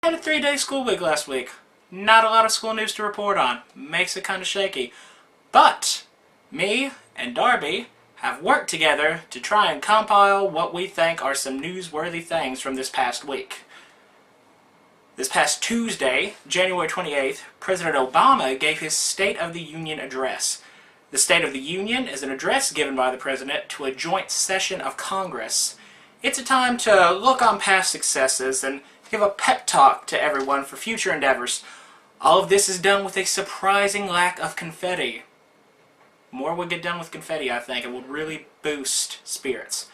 I had a 3-day school week last week. Not a lot of school news to report on. Makes it kind of shaky. But me and Darby have worked together to try and compile what we think are some newsworthy things from this past week. This past Tuesday, January 28th, President Obama gave his State of the Union address. The State of the Union is an address given by the President to a joint session of Congress. It's a time to look on past successes and give a pep talk to everyone for future endeavors. All of this is done with a surprising lack of confetti. More would get done with confetti, I think. It would really boost spirits.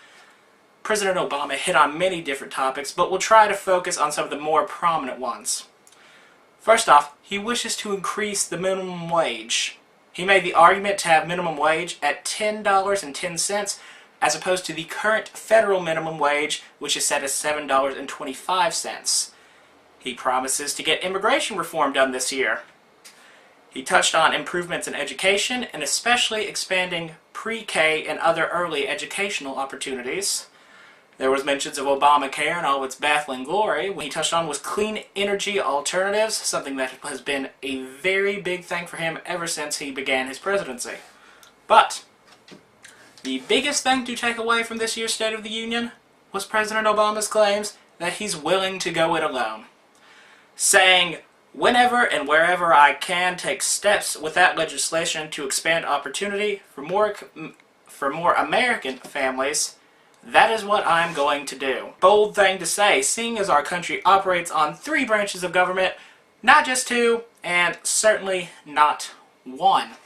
President Obama hit on many different topics, but we'll try to focus on some of the more prominent ones. First off, he wishes to increase the minimum wage. He made the argument to have minimum wage at $10.10 as opposed to the current federal minimum wage, which is set as $7.25. He promises to get immigration reform done this year. He touched on improvements in education and especially expanding pre-K and other early educational opportunities. There was mentions of Obamacare and all of its baffling glory. What he touched on was clean energy alternatives, something that has been a very big thing for him ever since he began his presidency. But the biggest thing to take away from this year's State of the Union was President Obama's claims that he's willing to go it alone, saying, "Whenever and wherever I can take steps without legislation to expand opportunity for more American families, that is what I'm going to do." Bold thing to say, seeing as our country operates on 3 branches of government, not just 2, and certainly not 1.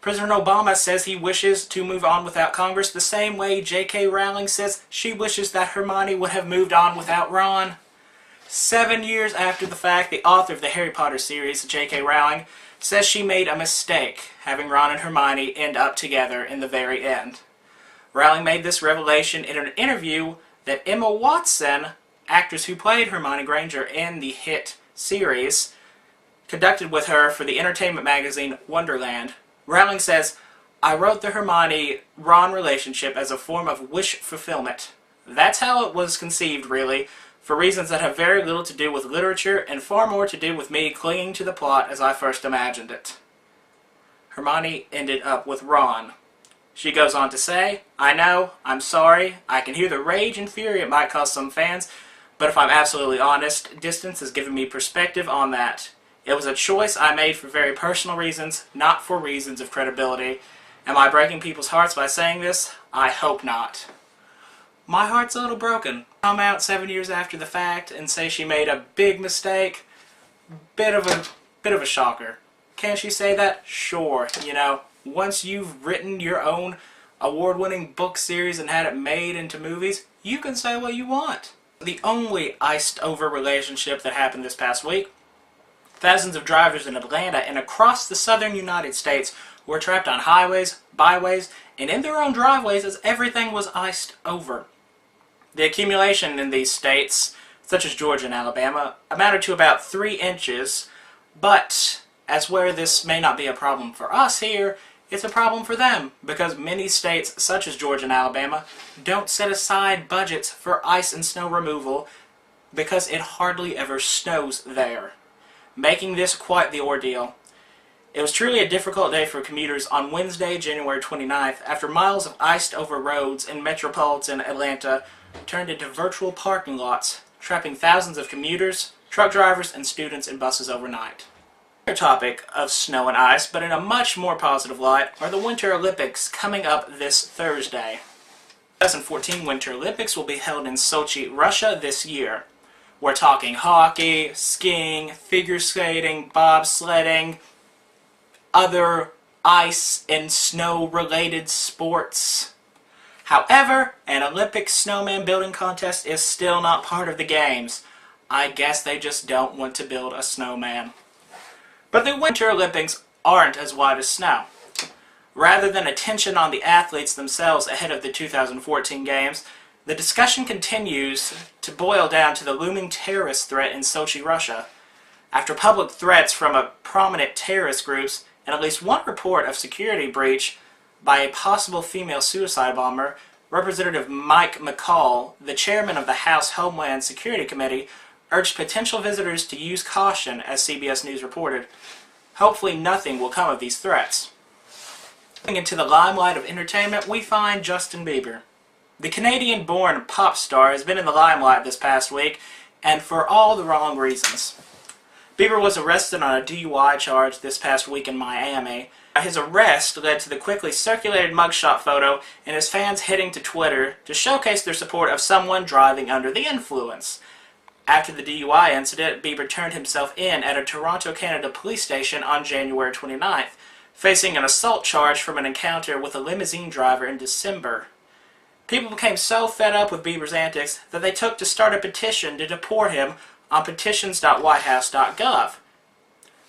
President Obama says he wishes to move on without Congress the same way J.K. Rowling says she wishes that Hermione would have moved on without Ron. 7 years after the fact, the author of the Harry Potter series, J.K. Rowling, says she made a mistake having Ron and Hermione end up together in the very end. Rowling made this revelation in an interview that Emma Watson, actress who played Hermione Granger in the hit series, conducted with her for the entertainment magazine Wonderland. Rowling says, "I wrote the Hermione-Ron relationship as a form of wish fulfillment. That's how it was conceived, really, for reasons that have very little to do with literature and far more to do with me clinging to the plot as I first imagined it." Hermione ended up with Ron. She goes on to say, "I know, I'm sorry, I can hear the rage and fury it might cause some fans, but if I'm absolutely honest, distance has given me perspective on that. It was a choice I made for very personal reasons, not for reasons of credibility. Am I breaking people's hearts by saying this? I hope not." My heart's a little broken. Come out 7 years after the fact and say she made a big mistake. Bit of a shocker. Can she say that? Sure, you know. Once you've written your own award-winning book series and had it made into movies, you can say what you want. The only iced-over relationship that happened this past week, thousands of drivers in Atlanta and across the southern United States were trapped on highways, byways, and in their own driveways as everything was iced over. The accumulation in these states, such as Georgia and Alabama, amounted to about 3 inches, but as where this may not be a problem for us here, it's a problem for them, because many states, such as Georgia and Alabama, don't set aside budgets for ice and snow removal because it hardly ever snows there, making this quite the ordeal. It was truly a difficult day for commuters on Wednesday, January 29th, after miles of iced-over roads in metropolitan Atlanta turned into virtual parking lots, trapping thousands of commuters, truck drivers, and students in buses overnight. Another topic of snow and ice, but in a much more positive light, are the Winter Olympics coming up this Thursday. The 2014 Winter Olympics will be held in Sochi, Russia this year. We're talking hockey, skiing, figure skating, bobsledding, other ice and snow-related sports. However, an Olympic snowman building contest is still not part of the games. I guess they just don't want to build a snowman. But the Winter Olympics aren't as white as snow. Rather than attention on the athletes themselves ahead of the 2014 games, the discussion continues to boil down to the looming terrorist threat in Sochi, Russia. After public threats from prominent terrorist groups and at least one report of security breach by a possible female suicide bomber, Representative Mike McCall, the chairman of the House Homeland Security Committee, urged potential visitors to use caution, as CBS News reported. Hopefully nothing will come of these threats. Going into the limelight of entertainment, we find Justin Bieber. The Canadian-born pop star has been in the limelight this past week, and for all the wrong reasons. Bieber was arrested on a DUI charge this past week in Miami. His arrest led to the quickly circulated mugshot photo and his fans heading to Twitter to showcase their support of someone driving under the influence. After the DUI incident, Bieber turned himself in at a Toronto, Canada police station on January 29th, facing an assault charge from an encounter with a limousine driver in December. People became so fed up with Bieber's antics that they took to start a petition to deport him on petitions.whitehouse.gov.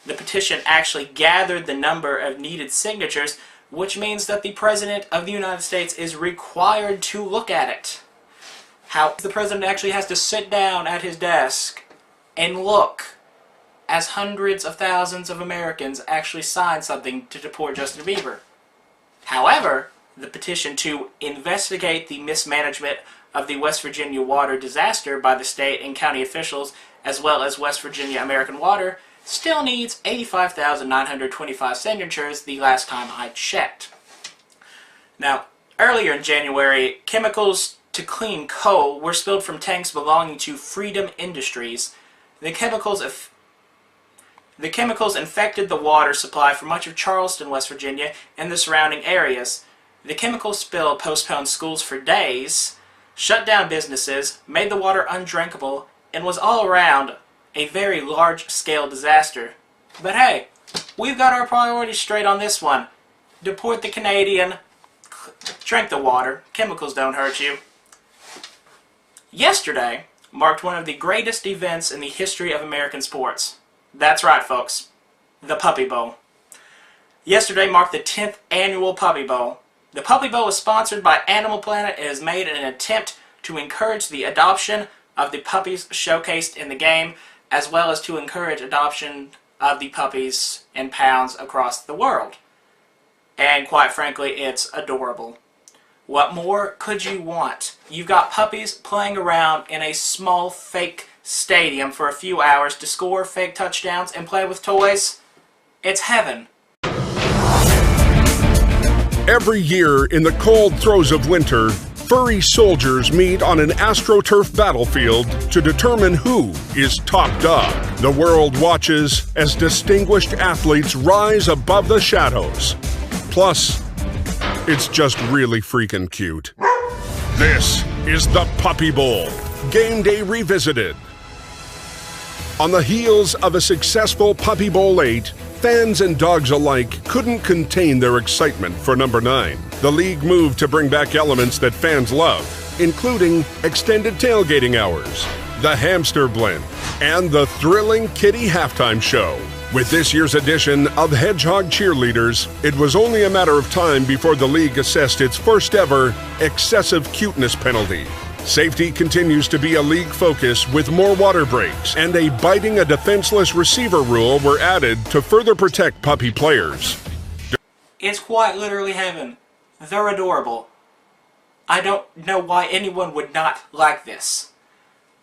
The petition actually gathered the number of needed signatures, which means that the President of the United States is required to look at it. How the President actually has to sit down at his desk and look as hundreds of thousands of Americans actually sign something to deport Justin Bieber. However, the petition to investigate the mismanagement of the West Virginia water disaster by the state and county officials, as well as West Virginia American Water, still needs 85,925 signatures the last time I checked. Now, earlier in January, chemicals to clean coal were spilled from tanks belonging to Freedom Industries. The chemicals infected the water supply for much of Charleston, West Virginia, and the surrounding areas. The chemical spill postponed schools for days, shut down businesses, made the water undrinkable, and was all around a very large-scale disaster. But hey, we've got our priorities straight on this one. Deport the Canadian, drink the water, chemicals don't hurt you. Yesterday marked one of the greatest events in the history of American sports. That's right, folks. The Puppy Bowl. Yesterday marked the 10th annual Puppy Bowl. The Puppy Bowl is sponsored by Animal Planet and is made in an attempt to encourage the adoption of the puppies showcased in the game, as well as to encourage adoption of the puppies and pounds across the world. And quite frankly, it's adorable. What more could you want? You've got puppies playing around in a small fake stadium for a few hours to score fake touchdowns and play with toys. It's heaven. Every year in the cold throes of winter, furry soldiers meet on an AstroTurf battlefield to determine who is top dog. The world watches as distinguished athletes rise above the shadows. Plus, it's just really freaking cute. This is the Puppy Bowl, Game Day Revisited. On the heels of a successful Puppy Bowl 8, fans and dogs alike couldn't contain their excitement for number 9. The league moved to bring back elements that fans love, including extended tailgating hours, the hamster blend, and the thrilling kitty halftime show. With this year's edition of Hedgehog Cheerleaders, it was only a matter of time before the league assessed its first ever excessive cuteness penalty. Safety continues to be a league focus, with more water breaks and a biting a defenseless receiver rule were added to further protect puppy players. It's quite literally heaven. They're adorable. I don't know why anyone would not like this.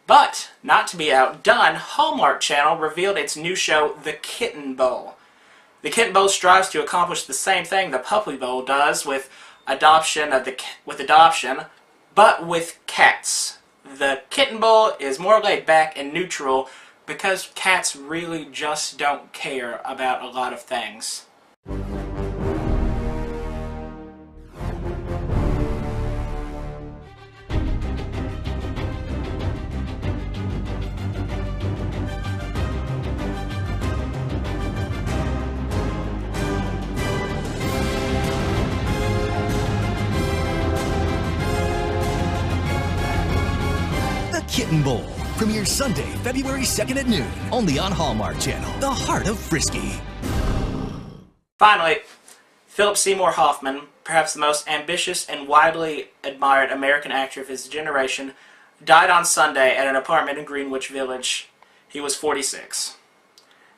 But, not to be outdone, Hallmark Channel revealed its new show, The Kitten Bowl. The Kitten Bowl strives to accomplish the same thing the Puppy Bowl does with adoption, but with cats. The Kitten Bowl is more laid back and neutral because cats really just don't care about a lot of things. Kitten Bowl premieres Sunday, February 2nd at noon, only on Hallmark Channel, the heart of Frisky. Finally, Philip Seymour Hoffman, perhaps the most ambitious and widely admired American actor of his generation, died on Sunday at an apartment in Greenwich Village. He was 46.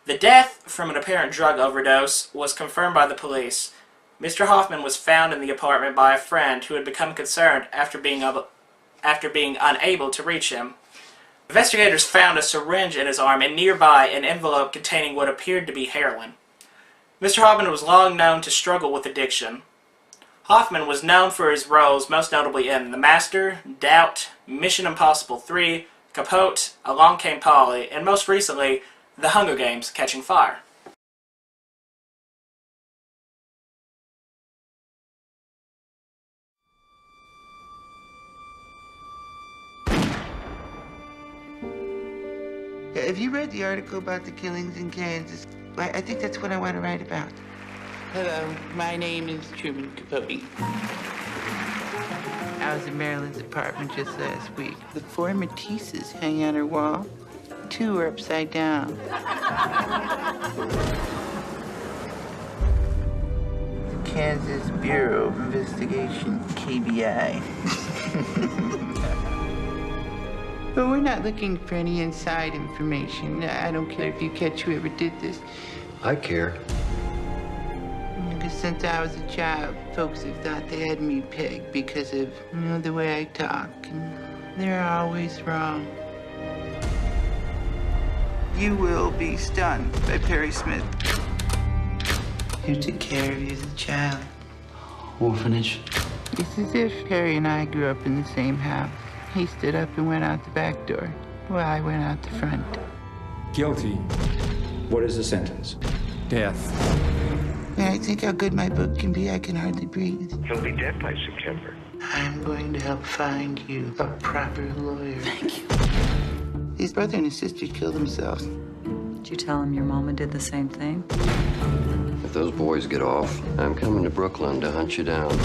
The death from an apparent drug overdose was confirmed by the police. Mr. Hoffman was found in the apartment by a friend who had become concerned after being unable to reach him. Investigators found a syringe in his arm and nearby an envelope containing what appeared to be heroin. Mr. Hoffman was long known to struggle with addiction. Hoffman was known for his roles, most notably in The Master, Doubt, Mission Impossible 3, Capote, Along Came Polly, and most recently, The Hunger Games: Catching Fire. Have you read the article about the killings in Kansas? I think that's what I want to write about. Hello, my name is Truman Capote. I was in Marilyn's apartment just last week. The 4 Matisses hang on her wall. 2 are upside down. Kansas Bureau of Investigation, KBI. But we're not looking for any inside information. I don't care if you catch whoever did this. I care. Because since I was a child, folks have thought they had me pegged because of, the way I talk. And they're always wrong. You will be stunned by Perry Smith. Who took care of you as a child? Orphanage. It's as if Perry and I grew up in the same house. He stood up and went out the back door, while I went out the front. Guilty. What is the sentence? Death. When I think how good my book can be, I can hardly breathe. He'll be dead by September. I'm going to help find you a proper lawyer. Thank you. His brother and his sister killed themselves. Did you tell him your mama did the same thing? If those boys get off, I'm coming to Brooklyn to hunt you down.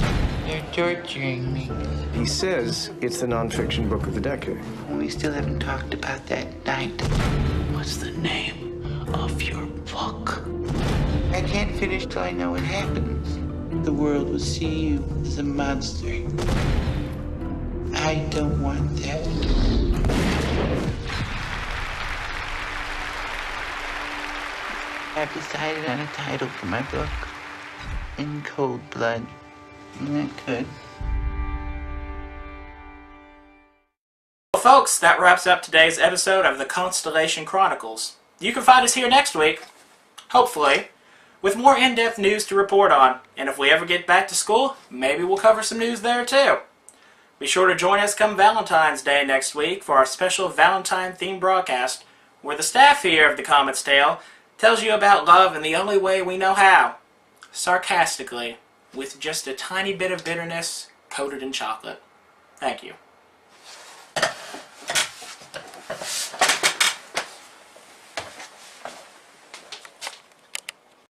They're torturing me. He says it's the nonfiction book of the decade. We still haven't talked about that night. What's the name of your book? I can't finish till I know what happens. The world will see you as a monster. I don't want that. I've decided on a title for my book. In Cold Blood. Isn't that good? Well, folks, that wraps up today's episode of the Constellation Chronicles. You can find us here next week, hopefully, with more in-depth news to report on. And if we ever get back to school, maybe we'll cover some news there too. Be sure to join us come Valentine's Day next week for our special Valentine-themed broadcast, where the staff here of The Comet's Tale tells you about love in the only way we know how. Sarcastically, with just a tiny bit of bitterness coated in chocolate. Thank you.